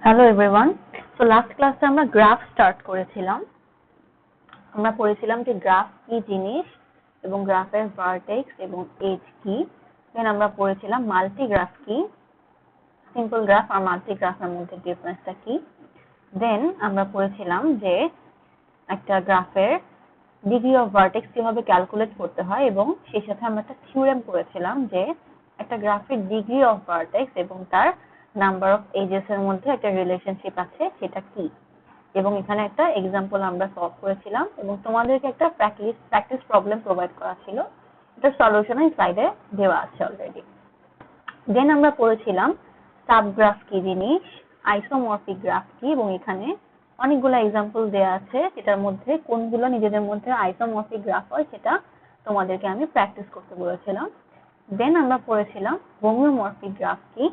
Hello everyone. So last ক্লাসে আমরা graph start করেছিলাম। আমরা পড়েছিলাম যে গ্রাফ কি জিনিস এবং গ্রাফের ভার্টেক্স এবং এজ কি। দেন আমরা পড়েছিলাম মাল্টিগ্রাফ কি, সিম্পল গ্রাফ আর মাল্টিগ্রাফের মধ্যে ডিফারেন্সটা কি। দেন আমরা পড়েছিলাম যে একটা গ্রাফের ডিগ্রি অফ ভার্টেক্স কিভাবে ক্যালকুলেট করতে হয় এবং সেই সাথে আমরা একটা থিওরেম করেছিলাম যে একটা গ্রাফের ডিগ্রি অফ ভার্টেক্স এবং তার নাম্বার অফ এজেস এর মধ্যে একটা রিলেশনশিপ আছে, সেটা কি। এবং এখানে একটা এক্সাম্পল আমরা সলভ করেছিলাম এবং তোমাদেরকে একটা প্র্যাকটিস প্রবলেম প্রোভাইড করা ছিল। এটা সলিউশন এই স্লাইডে দেওয়া আছে অলরেডি। দেন আমরা পড়েছিলাম সাবগ্রাফ কি জিনিস, আইসোমরফিক গ্রাফ কি, এবং এখানে অনেকগুলো এক্সাম্পল দেওয়া আছে যেটার মধ্যে কোনগুলো নিজেদের মধ্যে আইসোমরফিক গ্রাফ হয় সেটা তোমাদেরকে আমি প্র্যাকটিস করতে বলেছিলাম। দেন আমরা পড়েছিলাম হোমিওমরফিক গ্রাফ কি,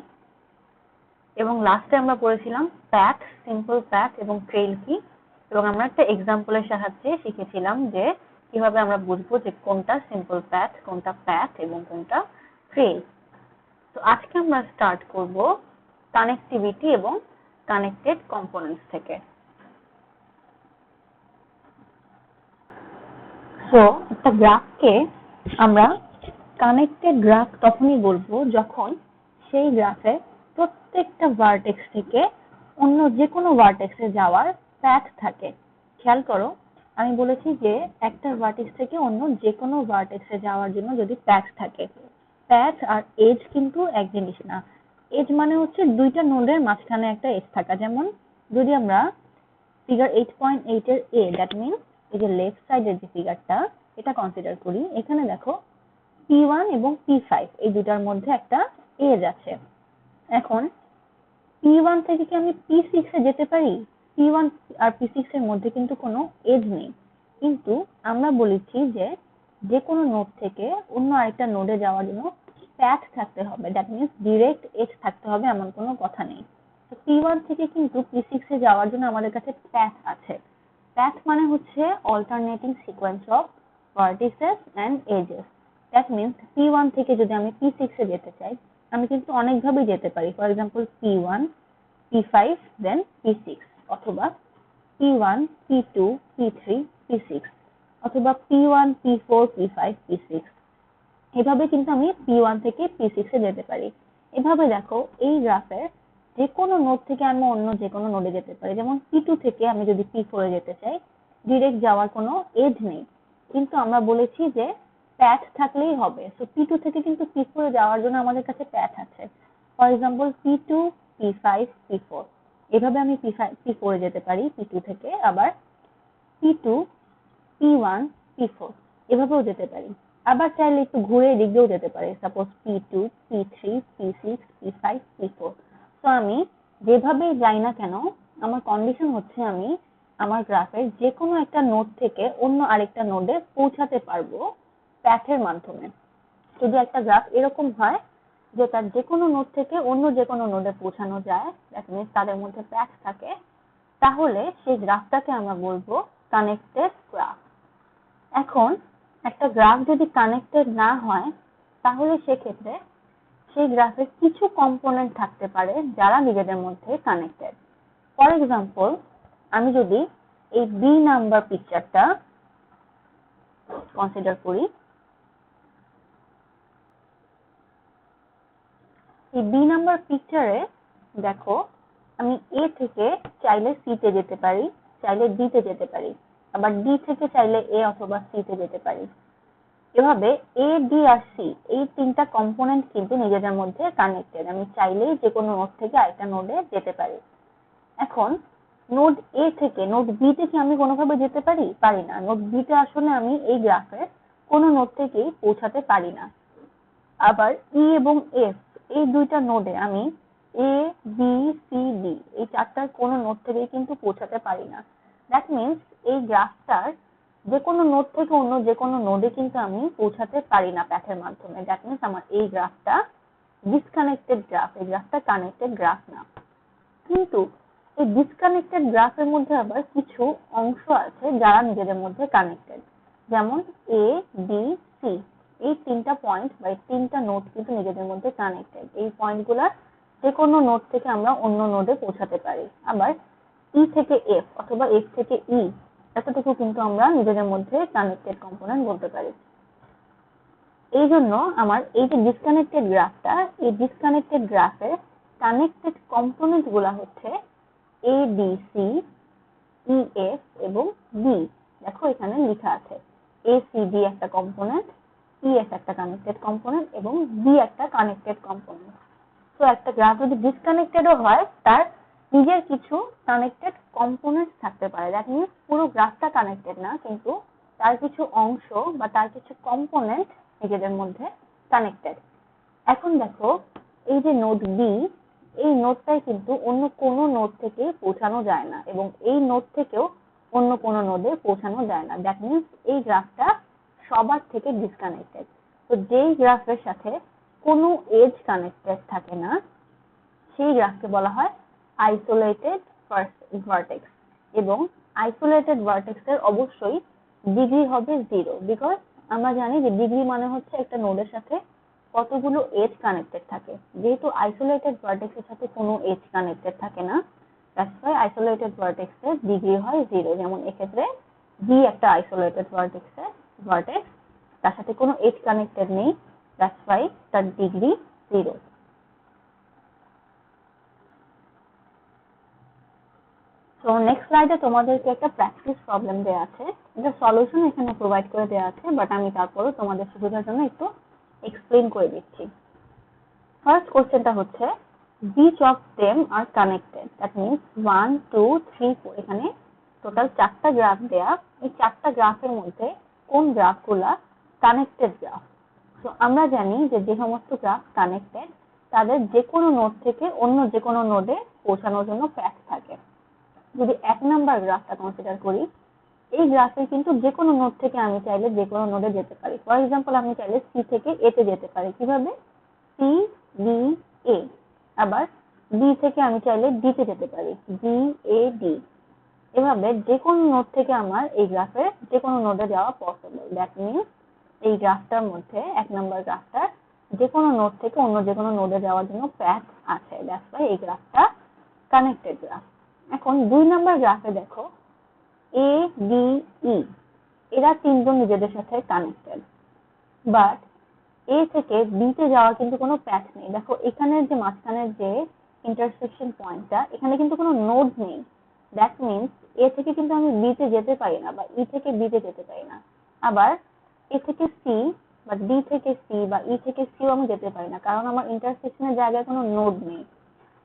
এবং লাস্টে আমরা পড়েছিলাম প্যাথ, সিম্পল প্যাথ এবং ট্রেইল কি, এবং আমরা একটা এক্সাম্পলের সাহায্যে শিখেছিলাম যে কিভাবে আমরা বুঝবো যে কোনটা সিম্পল প্যাথ, কোনটা প্যাথ এবং কোনটা ট্রেইল। তো আজকে আমরা স্টার্ট করব কানেক্টিভিটি এবং কানেক্টেড কম্পোনেন্টস থেকে। সো একটা গ্রাফকে আমরা কানেক্টেড গ্রাফ তখনই বলবো যখন সেই গ্রাফে প্রত্যেকটা ভার্টেক্স থেকে অন্য যে কোনো ভার্টেক্সে যাওয়ার প্যাথ থাকে। খেয়াল করো, আমি বলেছি যে একটা ভার্টেক্স থেকে অন্য যে কোনো ভার্টেক্সে যাওয়ার জন্য যদি প্যাথ থাকে। প্যাথ আর এজ কিন্তু এক জিনিস না। এজ মানে হচ্ছে দুইটা নোডের মাঝখানে একটা এজ থাকা। যেমন যদি আমরা ফিগার 8.8 এর এ, দ্যাট মিনস এই যে লেফট সাইডের যে ফিগারটা, এটা কনসিডার করি। এখানে দেখো P1 এবং P5 এই দুটার মধ্যে একটা এজ আছে। এখন P1 থেকে কি আমি P6 এ যেতে পারি? P1 আর P6 এর মধ্যে কিন্তু কোনো এজ নেই, কিন্তু আমরা বলেছি যে যে কোনো নোড থেকে অন্য আরেকটা নোডে যাওয়ার জন্য প্যাথ থাকতে হবে, দ্যাট মিনস ডিরেক্ট এজ থাকতে হবে, এমন কোনো কথা নেই। তো P1 থেকে কিন্তু P6 এ যাওয়ার জন্য আমাদের কাছে প্যাথ আছে। প্যাথ মানে হচ্ছে alternating sequence of vertices and edges. That means P1 থেকে যদি আমি P6 এ যেতে চাই, আমি কিন্তু অনেকভাবেই যেতে পারি। For example P1, P5, then P6, অথবা P1, P2, P3, P6, অথবা P1, P4, P5, P6। এভাবে কিন্তু আমি P1 থেকে P6 এ যেতে পারি। এভাবে দেখো এই গ্রাফের যে কোনো নোড থেকে আমি অন্য যে কোনো নোডে যেতে পারি। যেমন P2 থেকে আমি যদি P4 এ যেতে চাই, ডিরেক্ট যাওয়ার কোনো এজ নেই, কিন্তু আমরা বলেছি যে প্যাথ থাকলেই হবে। সো P2 থেকে কিন্তু P4 এ যাওয়ার জন্য আমাদের কাছে প্যাথ আছে। For example P2, P5, P4, এভাবে আমি P4 এ যেতে পারি P2 থেকে, আবার P2, P1, P4 এভাবেও যেতে পারি। আবার চাইলে একটু ঘুরে এদিক দিয়েও যেতে পারি, suppose P2, P3, P6, P5, P4। তো আমি যেভাবেই যাই না কেন, আমার কন্ডিশন হচ্ছে আমি আমার গ্রাফের যে কোনো একটা নোড থেকে অন্য আরেকটা নোডে পৌঁছাতে পারবো প্যাথের মাধ্যমে। যদি একটা গ্রাফ এরকম হয় যে তার যে কোনো নোড থেকে অন্য যে কোনো নোডে পৌঁছানো যায়, দ্যাট মিনস তাদের মধ্যে প্যাথ থাকে, তাহলে সেই গ্রাফটাকে আমরা বলবো কানেক্টেড গ্রাফ। এখন একটা গ্রাফ যদি কানেক্টেড না হয়, তাহলে সেক্ষেত্রে সেই গ্রাফের কিছু কম্পোনেন্ট থাকতে পারে যারা নিজেদের মধ্যে কানেক্টেড। ফর এক্সাম্পল, আমি যদি এই বি নাম্বার পিকচারটা কনসিডার করি, এই বি নাম্বার পিকচারে দেখো আমি এ থেকে চাইলে সি তে যেতে পারি, চাইলে ডি তে যেতে পারি, আবার ডি থেকে চাইলে এ অথবা সি তে যেতে পারি। এভাবে এ, ডি আর সি এই তিনটা কম্পোনেন্ট কিন্তু নিজেদের মধ্যে কানেক্টেড। আমি চাইলেই যে কোনো নোড থেকে আরেকটা নোডে যেতে পারি। এখন নোড এ থেকে নোড বি তে কি আমি কোনোভাবে যেতে পারি? পারি না। নোড বি তে আসলে আমি এই গ্রাফের কোনো নোড থেকেই পৌঁছাতে পারি না। আবার ই এবং এফ এই দুইটা নোডে আমি এ, বি, সি, ডি এই চারটার কোনো নোড থেকেই কিন্তু পৌঁছাতে পারি না। দ্যাট মিনস এই গ্রাফটার যে কোনো নোড থেকে অন্য যে কোনো নোডে কিন্তু আমি পৌঁছাতে পারি না প্যাথের মাধ্যমে। দ্যাট মিনস আমার এই গ্রাফটা ডিসকানেক্টেড গ্রাফ, এই গ্রাফটা কানেক্টেড গ্রাফ না। কিন্তু এই ডিসকানেক্টেড গ্রাফের মধ্যে আবার কিছু অংশ আছে যারা নিজেদের মধ্যে কানেক্টেড। যেমন এ, বি, সি এই তিনটা পয়েন্ট বা তিনটা নোড কিন্তু নিজেদের মধ্যে কানেক্টেড। এই পয়েন্টগুলোর যে কোনো নোড থেকে আমরা অন্য নোডে পৌঁছাতে পারি। আবার ই থেকে এফ অথবা এফ থেকে ই এতটুকু কিন্তু আমরা নিজেদের মধ্যে কানেক্টেড কম্পোনেন্ট বলতে পারি। এই জন্য আমার এই যে ডিসকানেক্টেড গ্রাফটা, এই ডিসকানেক্টেড গ্রাফের কানেক্টেড কম্পোনেন্ট গুলা হচ্ছে A B C E F এবং বি। দেখো এখানে লেখা আছে এ সি ডি একটা কম্পোনেন্ট, ই এফ একটা কানেক্টেড কম্পোনেন্ট এবং বি একটা কানেক্টেড কম্পোনেন্ট। তো একটা গ্রাফ যদি ডিসকানেক্টেডও হয় তার নিজের কিছু কানেক্টেড কম্পোনেন্ট থাকতে পারে। দ্যাট মিনস পুরো গ্রাফটা কানেক্টেড না, কিন্তু তার কিছু অংশ বা তার কিছু কম্পোনেন্ট নিজেদের মধ্যে কানেক্টেড। এখন দেখো এই যে নোড বি, এই নোডটাই কিন্তু অন্য কোনো নোড থেকে পৌঁছানো যায় না এবং এই নোড থেকেও অন্য কোনো নোডে পৌঁছানো যায় না। দ্যাট মিনস এই গ্রাফটা সবার থেকে ডিসকানেক্টেড। তো যেই গ্রাফের সাথে কোনো এজ কানেক্টেড থাকে না সেই গ্রাফকে বলা হয় আইসোলেটেড ভার্টেক্স। এবং আইসোলেটেড ভার্টেক্সের অবশ্যই ডিগ্রি হবে 0, বিকজ আমরা জানি যে ডিগ্রি মানে হচ্ছে একটা নোডের সাথে কতগুলো এজ কানেক্টেড থাকে। যেহেতু আইসোলেটেড ভার্টেক্সের সাথে কোনো এজ কানেক্টেড থাকে না, দ্যাটস ওয়াই আইসোলেটেড ভার্টেক্সের ডিগ্রি হয় 0। যেমন এক্ষেত্রে বি একটা আইসোলেটেড ভার্টেক্স, তার সাথে কোনো এজ কানেক্টেড নেই, দ্যাটস ওয়াই তার ডিগ্রি 0। তো নেক্সট স্লাইডে তোমাদেরকে একটা প্র্যাকটিস প্রবলেম দেওয়া আছে, এটা সলিউশন এখানে প্রোভাইড করে দেওয়া আছে, বাট আমি তারপরও তোমাদের সুবিধার জন্য একটু এক্সপ্লেন করে দিচ্ছি। ফার্স্ট কোশ্চেনটা হচ্ছে which of them are connected, that means 1 2 3 4 এখানে টোটাল 4টা গ্রাফ দেয়া। এই 4টা গ্রাফের মধ্যে কোন গ্রাফগুলা কানেক্টেড গ্রাফ। তো আমরা জানি যে যে সমস্ত গ্রাফ কানেক্টেড তাদের যে কোনো নোড থেকে অন্য যে কোনো নোডে পৌঁছানোর জন্য প্যাথ থাকে। যদি 1 নাম্বার গ্রাফটা কনসিডার করি, এই গ্রাফে কিন্তু যে কোনো নোড থেকে আমি চাইলে যে কোনো নোডে যেতে পারি। ফর এক্সাম্পল আমি চাইলে সি থেকে এ তে যেতে পারি। কিভাবে? C B A. আবার বি থেকে আমি চাইলে ডি তে যেতে পারি, ডি এ ডি। এভাবে যে কোনো নোড থেকে আমার এই গ্রাফে যে কোনো নোডে যাওয়া পসিবল। দ্যাট মিনস এই গ্রাফটার মধ্যে 1 নাম্বার গ্রাফটার যে কোনো নোড থেকে অন্য যে কোনো নোডে যাওয়ার জন্য প্যাথ আছে। দ্যাটস ওয়াই এই গ্রাফটা কানেক্টেড গ্রাফ। এখন 2 নাম্বার গ্রাফে দেখো এ বি ই এরা তিনজন নিজেদের সাথে কানেক্টেড, বাট এ থেকে বি তে যাওয়ার কিন্তু কোনো প্যাথ নেই। দেখো এখানের যে মাঝখানের যে ইন্টারসেকশন পয়েন্টটা, এখানে কিন্তু কোনো নোড নেই। দ্যাট মিনস এ থেকে কিন্তু আমি বি তে যেতে পারি না বা ই থেকে বি তে যেতে পারি না। আবার এ থেকে সি বা ডি থেকে সি বা ই থেকে সিও আমি যেতে পারি না, কারণ আমার ইন্টারসেকশনের জায়গায় কোনো নোড নেই।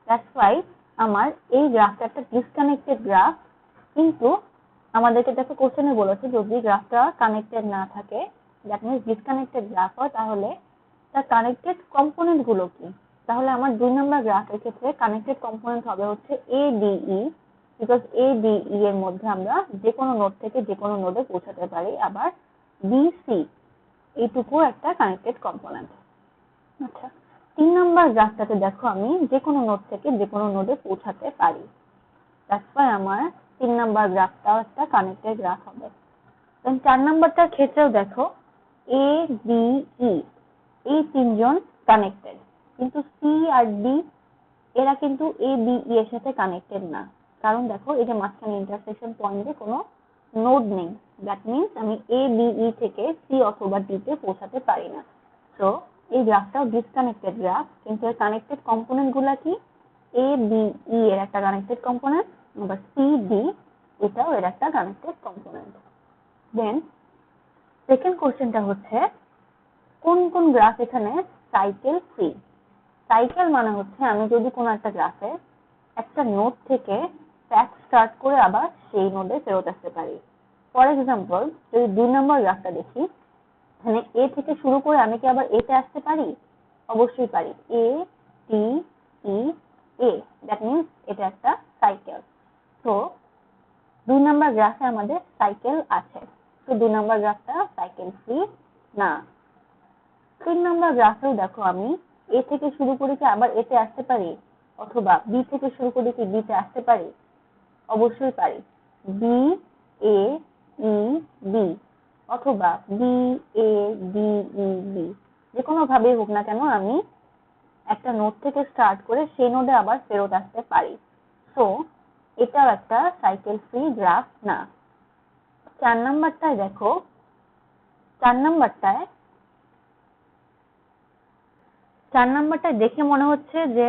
দ্যাটস ওয়াই আমার এই গ্রাফটা একটা ডিসকানেক্টেড গ্রাফ। কিন্তু আমাদেরকে দেখো কোশ্চেনে বলেছে যদি গ্রাফটা কানেক্টেড না থাকে, দ্যাট মিনস ডিসকানেক্টেড গ্রাফ হয়, তাহলে তার কানেক্টেড কম্পোনেন্ট গুলো কি। তাহলে আমার 2 নাম্বার গ্রাফের ক্ষেত্রে কানেক্টেড কম্পোনেন্ট হবে হচ্ছে এ D E, because A D ই এর মধ্যে আমরা যে কোনো নোড থেকে যে কোনো নোডে পৌঁছাতে পারি। আবার বি সি এইটুকু একটা কানেক্টেড কম্পোনেন্ট। আচ্ছা, 3 নাম্বার গ্রাফটাতে দেখো আমি যে কোনো নোড থেকে যে কোনো নোডে পৌঁছাতে পারি। দ্যাটস ওয়াই আমার 3 নাম্বার গ্রাফটাও একটা কানেক্টেড গ্রাফ হবে। দেন 4 নাম্বারটার ক্ষেত্রেও দেখো এ বি ই এই তিনজন কানেক্টেড, কিন্তু সি আর ডি এরা কিন্তু এ বি ই এর সাথে কানেক্টেড না, কারণ দেখো এই যে মাঝখানে ইন্টারসেকশন পয়েন্টে কোনো নোড নেই। দ্যাট মিনস আমি এ বি ই থেকে সি অথবা ডি তে পৌঁছাতে পারি না। সো এই গ্রাফটাও ডিসকানেক্টেড গ্রাফ, কিন্তু এর কানেক্টেড কম্পোনেন্ট গুলা কি? এ বি ই এর একটা কানেক্টেড কম্পোনেন্ট, আবার সি ডি এটাও এর একটা কানেক্টেড কম্পোনেন্ট। দেন সেকেন্ড কোশ্চেনটা হচ্ছে কোন কোন গ্রাফ এখানে সাইকেল ফ্রি। সাইকেল মানে হচ্ছে আমি যদি কোনো একটা গ্রাফে একটা নোড থেকে প্যাথ স্টার্ট করে আবার সেই নোডে ফেরত আসতে পারি। ফর এক্সাম্পল যদি 2 নম্বর গ্রাফটা দেখি, এখানে এ থেকে শুরু করে আমি কি আবার এ তে আসতে পারি? অবশ্যই পারি। এ টি ই এ, দ্যাট মিনস এটা একটা সাইকেল। তো 2 নম্বর গ্রাফে আমাদের সাইকেল আছে, তো 2 নম্বর গ্রাফটা সাইকেল ফ্রি না। 3 নম্বর গ্রাফেও দেখো আমি এ থেকে শুরু করে কি আবার এতে আসতে পারি, অথবা বি থেকে শুরু করে কি বি তে আসতে পারি? অবশ্যই পারি। বি এ ই বি অথবা B A D E B, যে কোনো ভাবেই হোক না কেন আমি একটা নোড থেকে স্টার্ট করে সেই নোডে আবার ফেরত আসতে পারি। সো এটাও একটা সাইকেল ফ্রি গ্রাফ না। 4 নাম্বারটায় দেখো, 4 নাম্বারটায় দেখে মনে হচ্ছে যে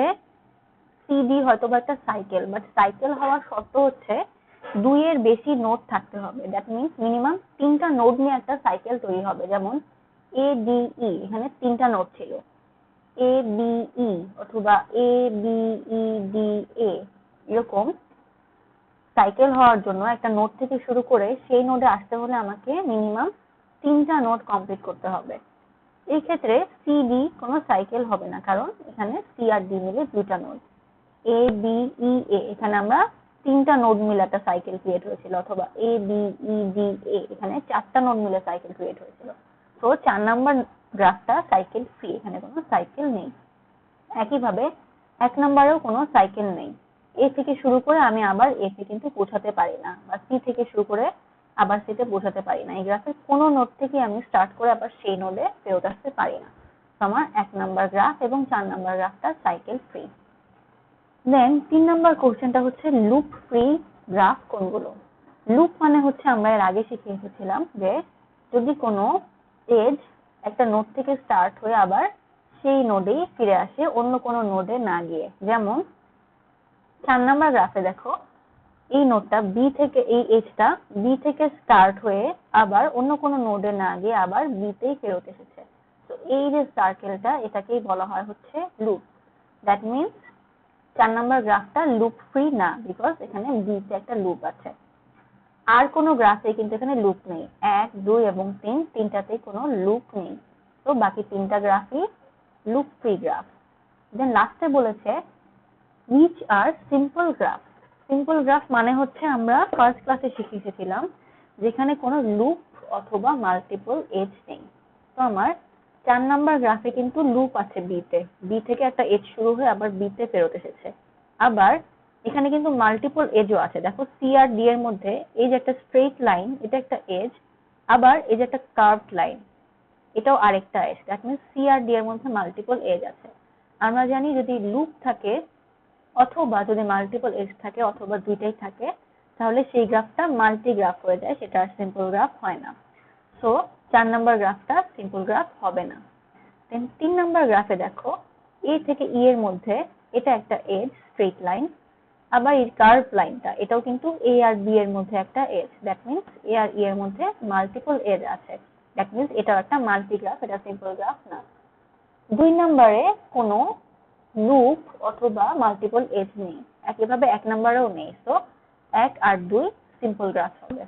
সিডি হয়তো বা একটা সাইকেল, বাট সাইকেল হওয়ার শর্ত হচ্ছে 2 এর বেশি নোড থাকতে হবে। দ্যাট মিনস মিনিমাম 3টা নোড নিয়ে একটা সাইকেল তৈরি হবে। যেমন এ ডি ই, এখানে 3টা নোড ছিল, এ বি ই অথবা A B E D A, এরকম সাইকেল হওয়ার জন্য একটা নোড থেকে শুরু করে সেই নোডে আসতে হলে আমাকে মিনিমাম 3টা নোড কমপ্লিট করতে হবে। এই ক্ষেত্রে সিডি কোনো সাইকেল হবে না, কারণ এখানে সি আর ডি মিলে 2টা নোড। এ বি ই এ, এখানে আমরা 3টা নোড মিলে একটা সাইকেল ক্রিয়েট হয়েছিল, অথবা A B E D A, এখানে 4টা নোড মিলে সাইকেল ক্রিয়েট হয়েছিল। তো 4 নাম্বার গ্রাফটা সাইকেল ফ্রি, এখানে কোনো সাইকেল নেই। একইভাবে 1 নাম্বারেও কোনো সাইকেল নেই। এ থেকে শুরু করে আমি আবার এ তে কিন্তু পৌঁছাতে পারি না, বা সি থেকে শুরু করে আবার সি তে পৌঁছাতে পারি না। এই গ্রাফের কোনো নোড থেকে আমি স্টার্ট করে আবার সেই নোডে ফেরত আসতে পারি না। তো আমার 1 নাম্বার গ্রাফ এবং 4 নাম্বার গ্রাফটা সাইকেল ফ্রি। দেন 3 নাম্বার কোশ্চেনটা হচ্ছে লুপ ফ্রি গ্রাফ কোনগুলো। লুপ মানে হচ্ছে আমরা এর আগে শিখে এসেছিলাম যে যদি কোনো এজ একটা নোড থেকে স্টার্ট হয়ে আবার সেই নোডেই ফিরে আসে, অন্য কোনো নোডে না গিয়ে। যেমন 4 নাম্বার গ্রাফে দেখো, এই নোডটা বি থেকে, এই এজটা বি থেকে স্টার্ট হয়ে আবার অন্য কোনো নোডে না গিয়ে আবার বি তেই ফেরত এসেছে। তো এই যে সার্কেলটা, এটাকেই বলা হয় হচ্ছে লুপ। দ্যাট মিনস 4 নাম্বার গ্রাফটা লুপ ফ্রি না, বিকজ এখানে বি তে একটা লুপ আছে। আর কোনো গ্রাফে কিন্তু এখানে লুপ নেই। 1, 2 এবং 3, তিনটাতেই কোনো লুপ নেই। তো বাকি 3টা গ্রাফই লুপ ফ্রি গ্রাফ। দেন লাস্টে বলেছে which are simple graph। Simple graph মানে হচ্ছে আমরা ফার্স্ট ক্লাসে শিখে এসেছিলাম যেখানে কোনো লুপ অথবা মাল্টিপল এজ নেই। তো আমার 4 নাম্বার গ্রাফে কিন্তু লুপ আছে বি তে, বি থেকে একটা এজ শুরু হয়ে আবার বি তে ফেরত এসেছে। আবার এখানে কিন্তু মাল্টিপল এজও আছে। দেখো সি আর ডি এর মধ্যে এই যে একটা স্ট্রেট লাইন, এটা একটা এজ, আবার এই যে একটা কার্ভড লাইন, এটাও আরেকটা এজ। দ্যাট মিনস সি আর ডি এর মধ্যে মাল্টিপল এজ আছে। আমরা জানি যদি লুপ থাকে অথবা যদি মাল্টিপল এজ থাকে অথবা দুইটাই থাকে, তাহলে সেই গ্রাফটা মাল্টি গ্রাফ হয়ে যায়, সেটা আর সিম্পল গ্রাফ হয় না। সো 4 নাম্বার গ্রাফটা সিম্পল গ্রাফ হবে না। দেন 3 নাম্বার গ্রাফে দেখো, এ থেকে ই এর মধ্যে এটা একটা এজ, স্ট্রেট লাইন, আবার এই কার্ভ লাইনটা, এটাও কিন্তু এ আর বি এর মধ্যে একটা এজ। দ্যাট মিনস এ আর ই এর মধ্যে মাল্টিপল এজ আছে। দ্যাট মিনস এটাও একটা মাল্টি গ্রাফ, এটা সিম্পল গ্রাফ না। 2 নাম্বারে কোনো লুপ অথবা মাল্টিপল এজ নেই, একইভাবে 1 নাম্বারেও নেই। সো 1 আর 2 সিম্পল গ্রাফ হবে।